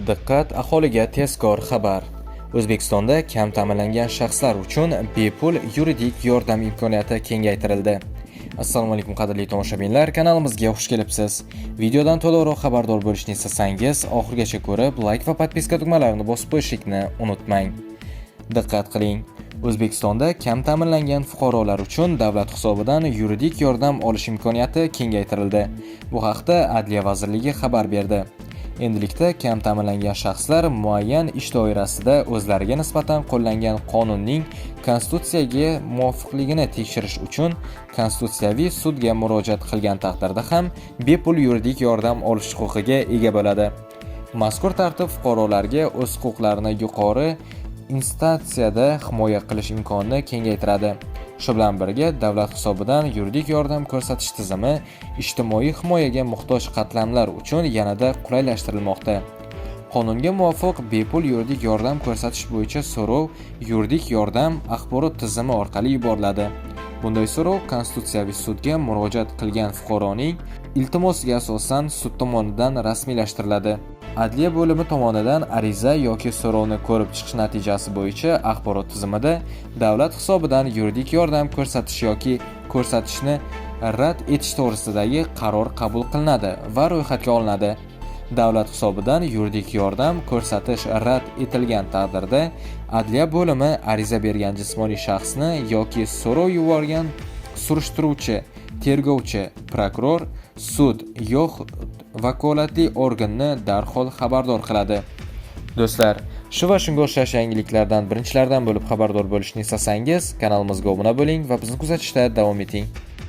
Diqqat, aholiga tezkor xabar. O'zbekistonda kam ta'minlangan shaxslar uchun bepul yuridik yordam imkoniyati kengaytirildi. Assalomu alaykum qadrli tomoshabinlar, kanalimizga xush kelibsiz. Videodan to'liqroq xabardor bo'lishni istasangiz, oxirigacha ko'rib, like va podpiska tugmalarini bosib qo'yishni unutmang. Diqqat qiling. O'zbekistonda kam ta'minlangan fuqarolar uchun davlat hisobidan yuridik yordam olish imkoniyati kengaytirildi. Bu haqda Adliya vazirligi xabar berdi. Endilikda kam ta'minlangan shaxslar muayyan ish doirasida o'zlariga nisbatan qo'llangan qonunning konstitutsiyaga muvofiqligini tekshirish uchun konstitutsiyaviy sudga murojaat qilgan taqdirda ham bepul yuridik yordam olish huquqiga ega bo'ladi. Mazkur tartib fuqarolarga o'z huquqlarini yuqori instantsiyada himoya qilish imkonini kengaytiradi. Shu bilan birga davlat hisobidan yuridik yordam ko'rsatish tizimi ijtimoiy himoyaga muhtoj qatlamlar uchun yanada qulaylashtirilmoqda. Qonunga muvofiq bepul yuridik yordam ko'rsatish bo'yicha so'rov yuridik yordam axborot tizimi orqali yuboriladi. Bunday so'rov konstitutsiyaviy sudga murojaat qilgan fuqaroning iltimosiga asosan sud tomonidan rasmiylashtiriladi. Adliya bo'limi tomonidan ariza yoki so'rovni ko'rib chiqish natijasi bo'yicha axborot tizimida davlat hisobidan yuridik yordam ko'rsatish yoki ko'rsatishni rad etish to'g'risidagi qaror qabul qilinadi va ro'yxatga olinadi. Davlat hisobidan yuridik yordam ko'rsatish rad etilgan taqdirda Adliya bo'limi ariza bergan jismoniy shaxsni yoki so'rov yuborgan surishtiruvchi, tergovchi, prokuror, sud yoxud vakolatli organni darhol xabardor qiladi. Do'stlar, shu va shunga o'xshash yangiliklardan birinchilardan bo'lib xabardor bo'lishni istasangiz, kanalimizga obuna bo'ling va bizni kuzatishda davom eting.